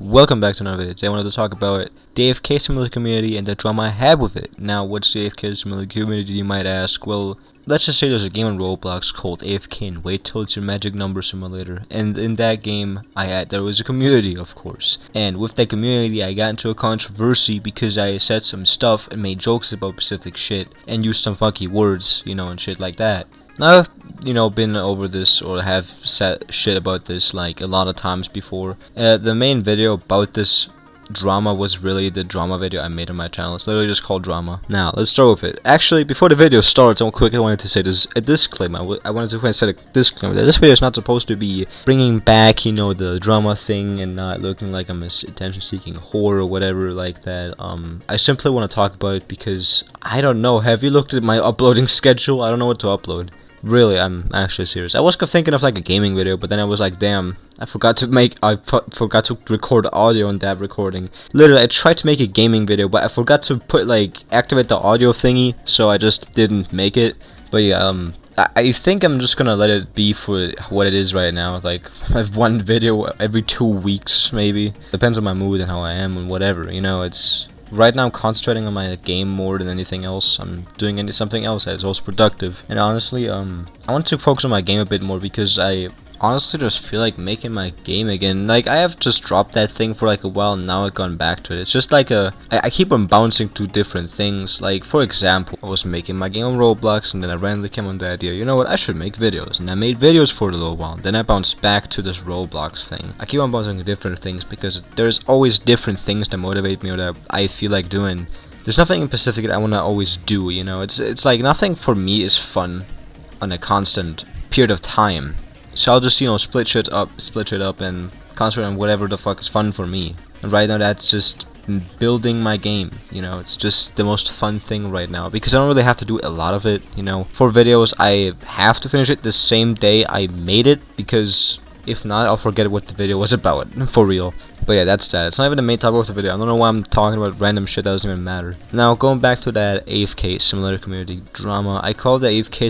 Welcome back to another video. Today I wanted to talk about the AFK Simulator community and the drama I had with it. Now, what's the AFK Simulator community, you might ask? Well, let's just say there's a game on Roblox called AFK and Wait Till It's Your Magic Number Simulator. And in that game, there was a community, of course. And with that community, I got into a controversy because I said some stuff and made jokes about specific shit and used some funky words, and shit like that. Now, I've, been over this or have said shit about this like a lot of times before. The main video about this drama was really the drama video I made on my channel. It's literally just called drama. Now, let's start with it. Actually, before the video starts, I wanted to say this a disclaimer. I wanted to set a disclaimer that this video is not supposed to be bringing back, the drama thing and not looking like I'm a attention-seeking whore or whatever like that. I simply want to talk about it because I don't know. Have you looked at my uploading schedule? I don't know what to upload. Really, I'm actually serious. I was thinking of like a gaming video, but then I was like, damn, I forgot to record audio on that recording. Literally, I tried to make a gaming video, but I forgot to activate the audio thingy, so I just didn't make it. But yeah, I think I'm just gonna let it be for what it is right now. Like, I have one video every 2 weeks, maybe. Depends on my mood and how I am and whatever, it's... Right now I'm concentrating on my game more than anything else. I'm doing something else that is also productive. And honestly, I want to focus on my game a bit more because I honestly just feel like making my game again. Like, I have just dropped that thing for like a while and now I've gone back to it. It's just like I keep on bouncing to different things. Like, for example, I was making my game on Roblox and then I randomly came on the idea, you know what, I should make videos. And I made videos for a little while. Then I bounced back to this Roblox thing. I keep on bouncing to different things because there's always different things that motivate me or that I feel like doing. There's nothing in specific that I want to always do, It's like nothing for me is fun on a constant period of time. So I'll just, split shit up and concentrate on whatever the fuck is fun for me. And right now that's just building my game, it's just the most fun thing right now. Because I don't really have to do a lot of it, For videos, I have to finish it the same day I made it, because if not, I'll forget what the video was about, for real. But yeah, that's that. It's not even the main topic of the video. I don't know why I'm talking about random shit that doesn't even matter. Now, going back to that AFK Simulator community drama, I call the AFK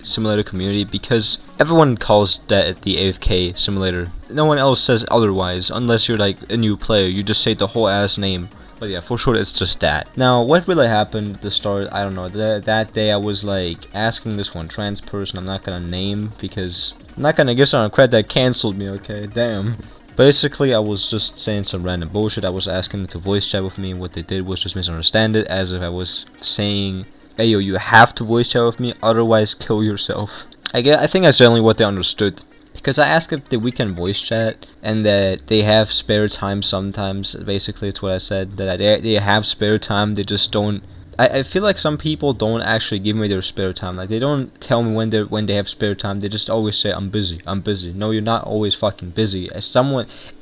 Simulator community because everyone calls that the AFK Simulator. No one else says otherwise, unless you're like a new player. You just say the whole ass name. But yeah, for sure, it's just that. Now, what really happened at the start, I don't know. That day, I was like asking this one trans person I'm not gonna name because I'm not gonna give someone credit that canceled me, okay? Damn. Basically, I was just saying some random bullshit. I was asking them to voice chat with me, and what they did was just misunderstand it, as if I was saying, hey yo, you have to voice chat with me, otherwise kill yourself. I think that's generally what they understood. Because I asked if we can voice chat, and that they have spare time sometimes. Basically, it's what I said, that they have spare time, they just don't... I feel like some people don't actually give me their spare time. Like, they don't tell me when they have spare time. They just always say, I'm busy, I'm busy. No, you're not always fucking busy.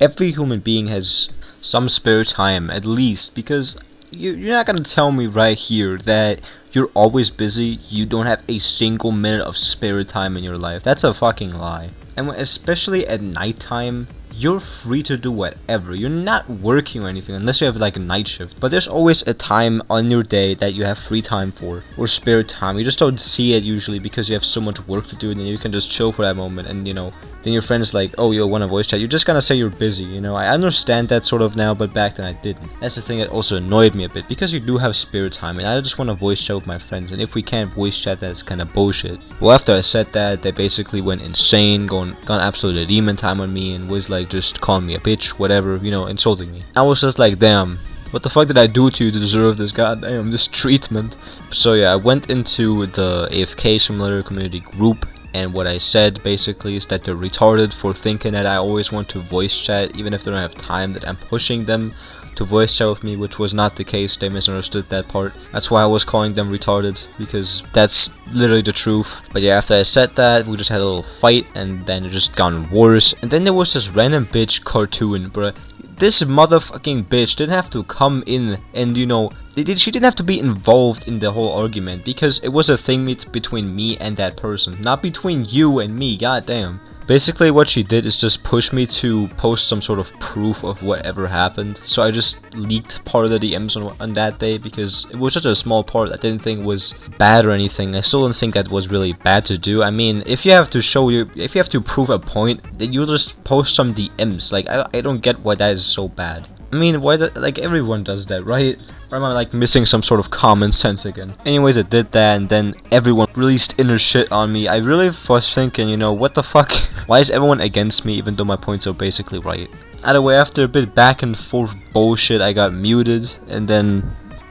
Every human being has some spare time, at least, because you're not gonna tell me right here that you're always busy, you don't have a single minute of spare time in your life. That's a fucking lie. And especially at nighttime, you're free to do whatever. You're not working or anything unless you have like a night shift. But there's always a time on your day that you have free time for, or spare time. You just don't see it usually because you have so much work to do, and then you can just chill for that moment. And then your friend is like, oh, you want to voice chat? You're just gonna say you're busy. I understand that sort of now, but back then I didn't. That's the thing that also annoyed me a bit, because you do have spare time, and I just want to voice chat with my friends. And if we can't voice chat, that's kind of bullshit. Well, after I said that, they basically went insane, gone absolute demon time on me, and was like just calling me a bitch, whatever, insulting me. I was just like, damn, what the fuck did I do to you to deserve this goddamn, this treatment? So yeah, I went into the AFK Simulator community group, and what I said basically is that they're retarded for thinking that I always want to voice chat, even if they don't have time, that I'm pushing them to voice chat with me, which was not the case. They misunderstood that part. That's why I was calling them retarded, because that's literally the truth. But yeah, after I said that, we just had a little fight, and then it just gone worse. And then there was this random bitch cartoon, bruh. This motherfucking bitch didn't have to come in and, she didn't have to be involved in the whole argument, because it was a thing between me and that person, not between you and me, goddamn. Basically what she did is just push me to post some sort of proof of whatever happened. So I just leaked part of the DMs on that day because it was such a small part I didn't think was bad or anything. I still don't think that was really bad to do. I mean, if you have to prove a point, then you just post some DMs. Like I don't get why that is so bad. I mean, why like everyone does that, right? Or am I like missing some sort of common sense again? Anyways, I did that and then everyone released inner shit on me. I really was thinking, you know, what the fuck? Why is everyone against me even though my points are basically right? Either way, after a bit back and forth bullshit, I got muted and then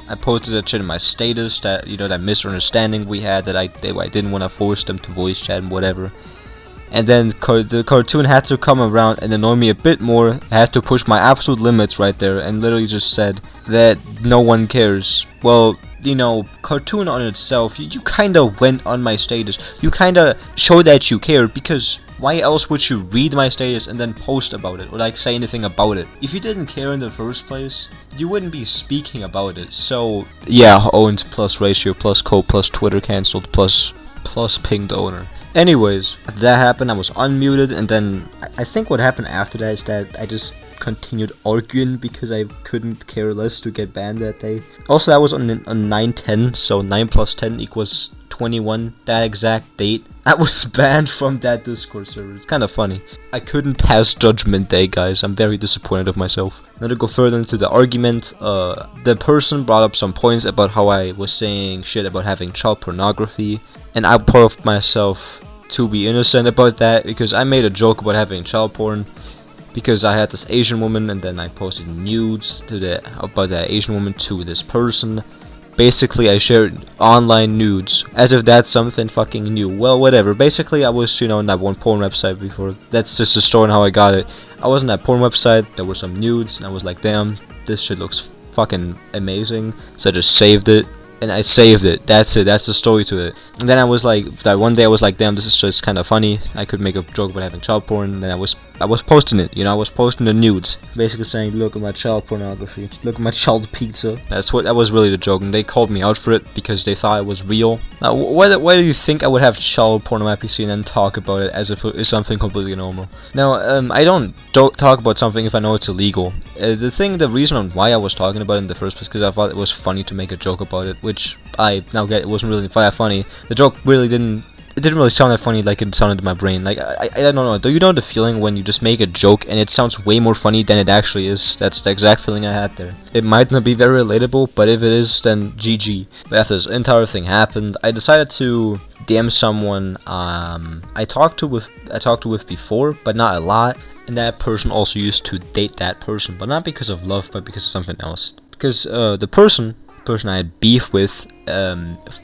I posted that shit in my status that, you know, that misunderstanding we had that I didn't want to force them to voice chat and whatever. And then the cartoon had to come around and annoy me a bit more. I had to push my absolute limits right there and literally just said that no one cares. Well, you know, cartoon on itself, you kinda went on my status. You kinda showed that you cared, because why else would you read my status and then post about it or like say anything about it? If you didn't care in the first place, you wouldn't be speaking about it. So yeah, owned plus ratio plus code plus Twitter cancelled plus pinged owner. Anyways, that happened, I was unmuted, and then I think what happened after that is that I just continued arguing because I couldn't care less to get banned that day. Also, that was on 9/10, so 9 plus 10 equals 21, that exact date. I was banned from that Discord server. It's kind of funny. I couldn't pass Judgment Day, guys. I'm very disappointed of myself. Now to go further into the argument, the person brought up some points about how I was saying shit about having child pornography, and I proved myself to be innocent about that because I made a joke about having child porn because I had this Asian woman, and then I posted nudes about that Asian woman to this person. Basically, I shared online nudes as if that's something fucking new. Well, whatever. Basically, I was, you know, on that one porn website before. That's just the story and how I got it. I was on that porn website, there were some nudes, and I was like, damn, this shit looks fucking amazing. So I just saved it, and I saved it. That's it. That's the story to it. And then I was like, that one day I was like, damn, this is just kind of funny. I could make a joke about having child porn. And then I was posting it. You know, I was posting the nudes, basically saying, look at my child pornography. Look at my child pizza. That was really the joke. And they called me out for it because they thought it was real. Now, why do you think I would have child porn on my PC and then talk about it as if it is something completely normal? Now, I don't talk about something if I know it's illegal. The reason why I was talking about it in the first place because I thought it was funny to make a joke about it, which I now get it wasn't really that funny. The joke really didn't really sound that funny like it sounded in my brain. Like I don't know. Do you know the feeling when you just make a joke and it sounds way more funny than it actually is? That's the exact feeling I had there. It might not be very relatable, but if it is, then GG. But after this entire thing happened, I decided to DM someone I talked to with before, but not a lot. And that person also used to date that person, but not because of love, but because of something else. Because the person I had beef with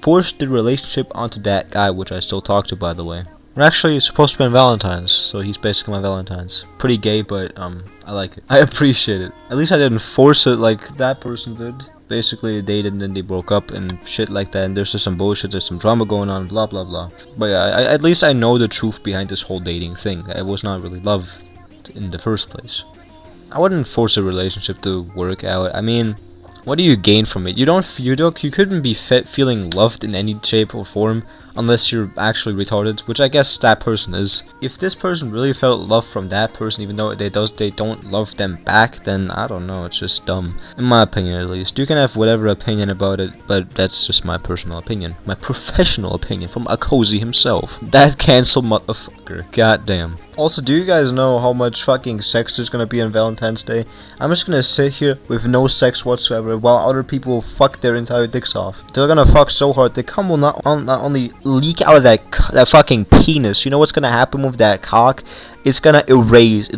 forced the relationship onto that guy, which I still talk to, by the way. We're actually supposed to be on Valentine's, so he's basically my Valentine's. Pretty gay, but I like it. I appreciate it. At least I didn't force it like that person did. Basically, they dated and then they broke up and shit like that, and there's just some bullshit, there's some drama going on, blah blah blah. But yeah, at least I know the truth behind this whole dating thing. It was not really love in the first place. I wouldn't force a relationship to work out. I mean, what do you gain from it? You couldn't be feeling loved in any shape or form unless you're actually retarded, which I guess that person is. If this person really felt love from that person, even though they don't love them back, then I don't know, it's just dumb. In my opinion, at least. You can have whatever opinion about it, but that's just my personal opinion. My professional opinion from Akozy himself. That cancel motherfucker. Goddamn. Also, do you guys know how much fucking sex there's gonna be on Valentine's Day? I'm just gonna sit here with no sex whatsoever while other people fuck their entire dicks off. They're gonna fuck so hard, the cum will not only leak out of that fucking penis. You know what's gonna happen with that cock? It's gonna erase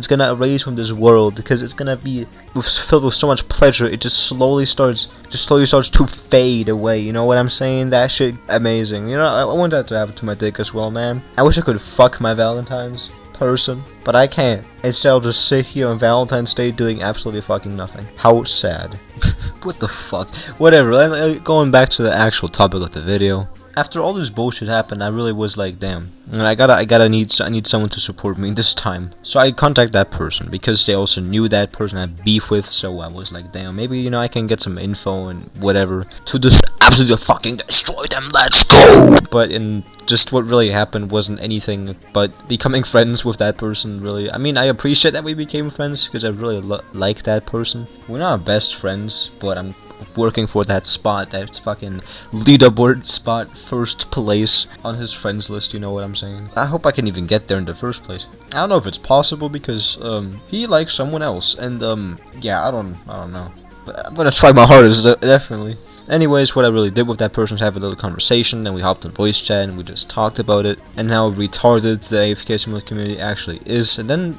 from this world because it's gonna be filled with so much pleasure. It just slowly starts to fade away. You know what I'm saying? That shit amazing. You know, I want that to happen to my dick as well, man. I wish I could fuck my Valentine's person, but I can't. Instead, I'll just sit here on Valentine's Day doing absolutely fucking nothing. How sad. What the fuck? Whatever. Going back to the actual topic of the video. after all this bullshit happened, I really was like, damn, and I need someone to support me this time. So I contact that person because they also knew that person I had beef with. So I was like, damn, maybe I can get some info and whatever to just absolutely fucking destroy them. Let's go. But in just what really happened wasn't anything but becoming friends with that person. Really, I mean, I appreciate that we became friends because I really like that person. We're not best friends, but I'm working for that spot, that fucking leaderboard spot, first place on his friends list. You know what I'm saying? I hope I can even get there in the first place. I don't know if it's possible because he likes someone else, and yeah, I don't know. But I'm gonna try my hardest, definitely. Anyways, what I really did with that person was have a little conversation, and we hopped on voice chat and we just talked about it and how retarded the AFK Simulator community actually is. And then,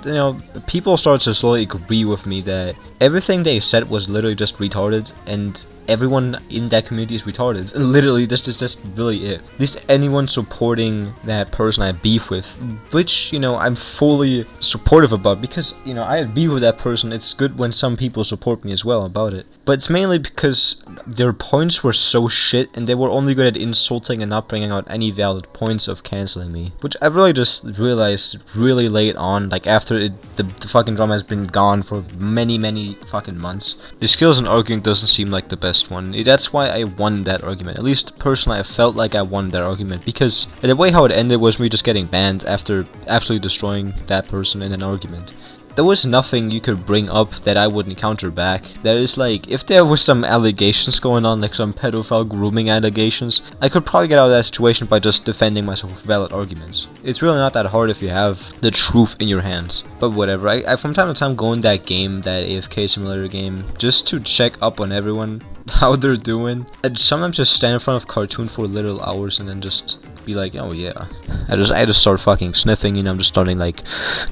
people started to slowly agree with me that everything they said was literally just retarded, and everyone in that community is retarded. And literally, this is just really it. At least anyone supporting that person I have beef with, which, I'm fully supportive about because, I have beef with that person. It's good when some people support me as well about it. But it's mainly because their points were so shit, and they were only good at insulting and not bringing out any valid points of canceling me. Which I really just realized really late on, like after the fucking drama has been gone for many fucking months. The skills in arguing doesn't seem like the best one. That's why I won that argument. At least personally, I felt like I won that argument because the way how it ended was me just getting banned after absolutely destroying that person in an argument. There was nothing you could bring up that I wouldn't counter back. There is like, if there was some allegations going on, like some pedophile grooming allegations, I could probably get out of that situation by just defending myself with valid arguments. It's really not that hard if you have the truth in your hands. But whatever, I from time to time go in that game, that AFK Simulator game, just to check up on everyone, how they're doing. And sometimes just stand in front of cartoon for literal hours and then just be like, oh yeah. I just start fucking sniffing, I'm just starting like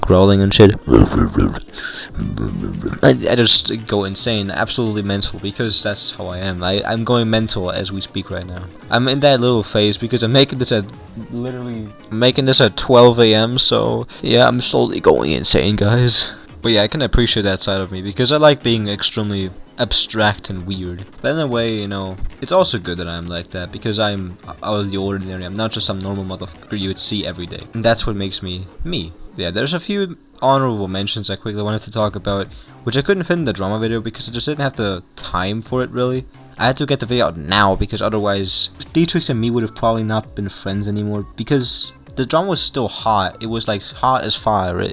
growling and shit. I just go insane, absolutely mental, because that's how I am. I'm going mental as we speak right now. I'm in that little phase because I'm making this at 12 a.m. So yeah, I'm slowly going insane, guys. But yeah, I can appreciate that side of me because I like being extremely abstract and weird. But in a way, it's also good that I'm like that because I'm out of the ordinary. I'm not just some normal motherfucker you would see every day. And that's what makes me me. Yeah, there's a few honorable mentions I quickly wanted to talk about, which I couldn't fit in the drama video because I just didn't have the time for it really. I had to get the video out now because otherwise Dietrich and me would have probably not been friends anymore because the drama was still hot. It was like hot as fire is.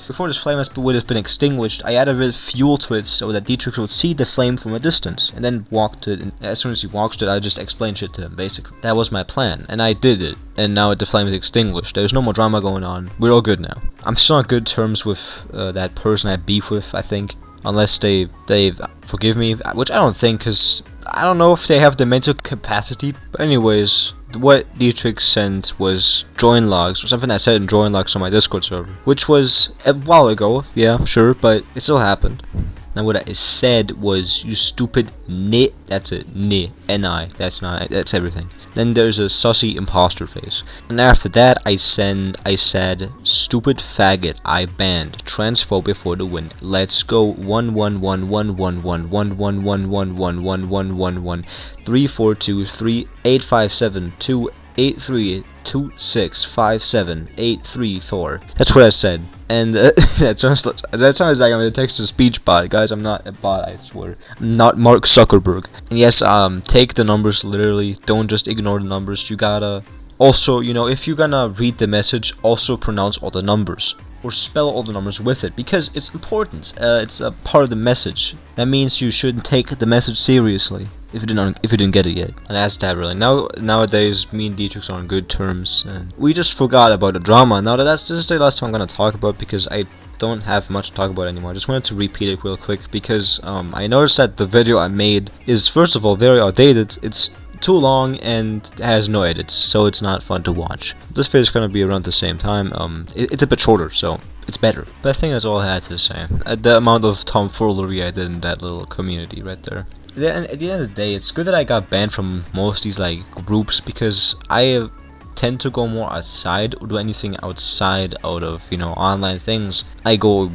Before this flame would have been extinguished, I added a bit of fuel to it so that Dietrich would see the flame from a distance and then walk to it. And as soon as he walks to it, I just explained shit to him basically. That was my plan, and I did it. And now the flame is extinguished. There's no more drama going on. We're all good now. I'm still on good terms with that person I had beef with, I think. Unless they forgive me, which I don't think, because I don't know if they have the mental capacity. But anyways, what Dietrich sent was join logs, or something I said in join logs on my Discord server, which was a while ago, yeah, sure, but it still happened. Now what I said was, you stupid nit, that's it, nit, N-I, that's everything. Then there's a sussy imposter face. And after that, I said, stupid faggot, I banned, transphobia for the win. Let's go, 111111111111111 3423857283262657834. That's what I said. And that sounds like I'm a text-to-speech bot, guys. I'm not a bot, I swear. I'm not Mark Zuckerberg. And yes, take the numbers literally. Don't just ignore the numbers. You gotta also, if you're gonna read the message, also pronounce all the numbers or spell all the numbers with it because it's important. It's a part of the message. That means you shouldn't take the message seriously. If you didn't get it yet. And that's that really. Nowadays, me and Dietrich are on good terms, and we just forgot about the drama. Now this is the last time I'm gonna talk about because I don't have much to talk about anymore. I just wanted to repeat it real quick because I noticed that the video I made is first of all very outdated. It's too long and has no edits, so it's not fun to watch. This video is gonna be around the same time. It's a bit shorter, so it's better. But I think that's all I had to say. The amount of tomfoolery I did in that little community right there. At the end of the day, it's good that I got banned from most of these groups because I tend to go more outside or do anything outside out of online things. I go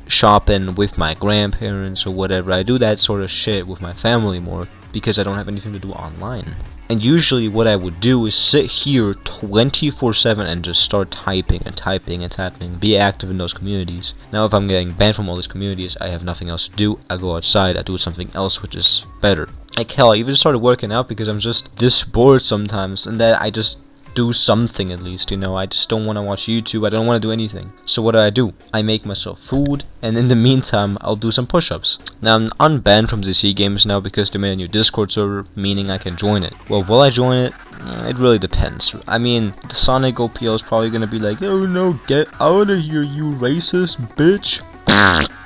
shopping with my grandparents or whatever. I do that sort of shit with my family more because I don't have anything to do online. And usually what I would do is sit here 24/7 and just start typing and typing and typing, be active in those communities. Now if I'm getting banned from all these communities, I have nothing else to do. I go outside, I do something else which is better. Like hell, I even started working out because I'm just this bored sometimes, and that I just do something at least, you know. I just don't want to watch YouTube, I don't want to do anything. So what do? I make myself food, and in the meantime, I'll do some push-ups. Now, I'm unbanned from ZC Games now because they made a new Discord server, meaning I can join it. Well, will I join it? It really depends. I mean, the Sonic OPL is probably gonna be like, oh no, get out of here, you racist bitch.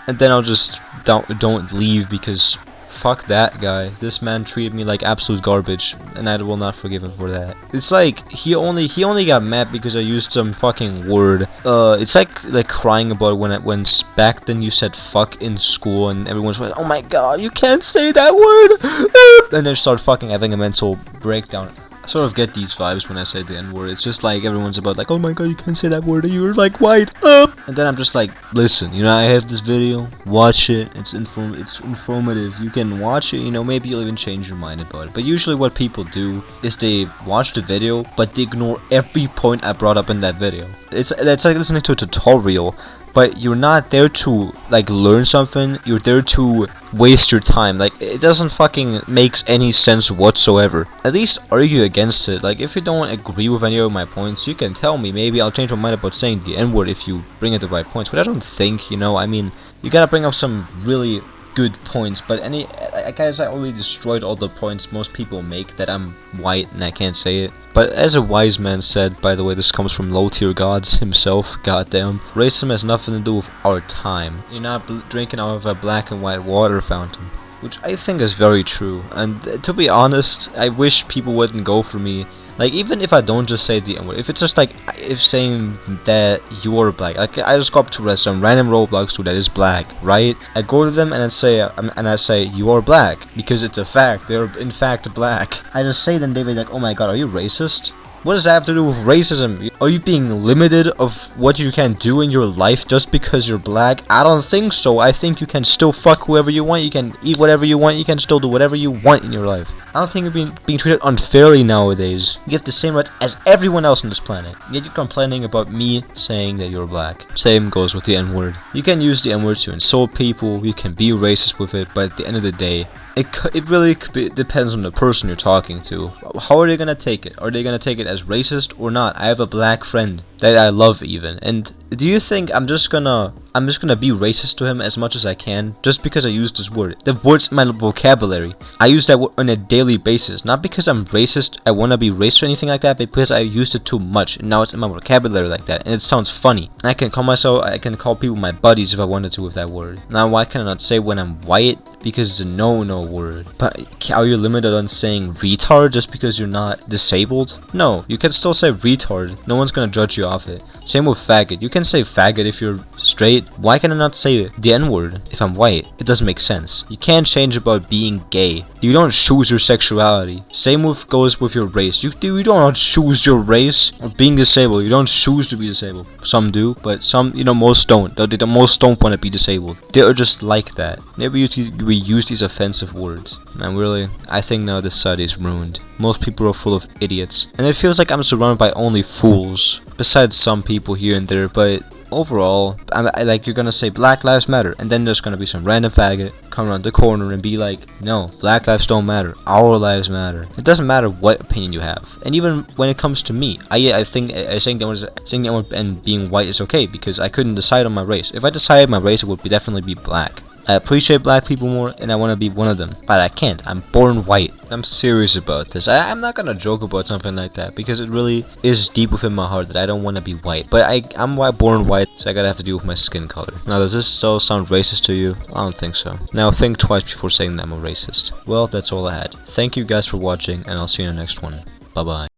And then I'll just don't leave because fuck that guy. This man treated me like absolute garbage, and I will not forgive him for that. It's like he only got mad because I used some fucking word. It's like crying about when back then you said fuck in school and everyone's like, oh my god, you can't say that word, and then start fucking having a mental breakdown. I sort of get these vibes when I say the N-word. It's just like everyone's about like, oh my god, you can't say that word, and you're like, white up. And then I'm just like, listen, you know, I have this video, watch it, it's informative, you can watch it, you know, maybe you'll even change your mind about it. But usually what people do is they watch the video, but they ignore every point I brought up in that video. It's like listening to a tutorial, but you're not there to like learn something, you're there to waste your time. Like, it doesn't fucking make any sense whatsoever. At least argue against it. Like, if you don't agree with any of my points, you can tell me. Maybe I'll change my mind about saying the N-word if you bring it the right points, but I don't think, you know, I mean, you gotta bring up some really good points, but I guess I already destroyed all the points most people make that I'm white and I can't say it. But as a wise man said, by the way, this comes from low tier gods himself, goddamn, racism has nothing to do with our time. You're not drinking out of a black and white water fountain, which I think is very true. And to be honest, I wish people wouldn't go for me. Like, even if I don't just say the N-word, if it's just like, if saying that you're black, like, I just go up to some random Roblox dude that is black, right? I go to them and I say, you are black, because it's a fact, they're in fact black. I just say them, they be like, oh my god, are you racist? What does that have to do with racism? Are you being limited of what you can do in your life just because you're black? I don't think so. I think you can still fuck whoever you want, you can eat whatever you want, you can still do whatever you want in your life. I don't think you're being treated unfairly nowadays. You have the same rights as everyone else on this planet. Yet you're complaining about me saying that you're black. Same goes with the N-word. You can use the N-word to insult people, you can be racist with it, but at the end of the day, it really depends on the person you're talking to. How are they gonna take it? Are they gonna take it as racist or not? I have a black friend that I love even, and do you think I'm just gonna be racist to him as much as I can just because I used this word? The word's in my vocabulary. I use that word on a daily basis, not because I'm racist, I wanna be racist or anything like that, but because I used it too much and now it's in my vocabulary like that, and it sounds funny. I can call people my buddies if I wanted to with that word. Now why can I not say when I'm white? Because it's a no word. But are you limited on saying retard just because you're not disabled? No, you can still say retard. No one's gonna judge you off it. Same with faggot. You can say faggot if you're straight. Why can I not say the N-word if I'm white? It doesn't make sense. You can't change about being gay. You don't choose your sexuality. Same goes with your race. You don't choose your race. Or being disabled, you don't choose to be disabled. Some do, but some, you know, most don't. Most don't want to be disabled. They are just like that. Maybe we use these offensive words. And really, I think now this society is ruined. Most people are full of idiots. And it feels like I'm surrounded by only fools. Besides some people here and there, but overall, you're gonna say Black Lives Matter, and then there's gonna be some random faggot come around the corner and be like, no, black lives don't matter, our lives matter. It doesn't matter what opinion you have. And even when it comes to me, I think saying that and being white is okay, because I couldn't decide on my race. If I decided my race, it would definitely be black. I appreciate black people more, and I want to be one of them, but I can't. I'm born white. I'm serious about this. I'm not gonna joke about something like that, because it really is deep within my heart that I don't want to be white. But I'm born white, so I gotta have to deal with my skin color. Now, does this still sound racist to you? I don't think so. Now, think twice before saying that I'm a racist. Well, that's all I had. Thank you guys for watching, and I'll see you in the next one. Bye-bye.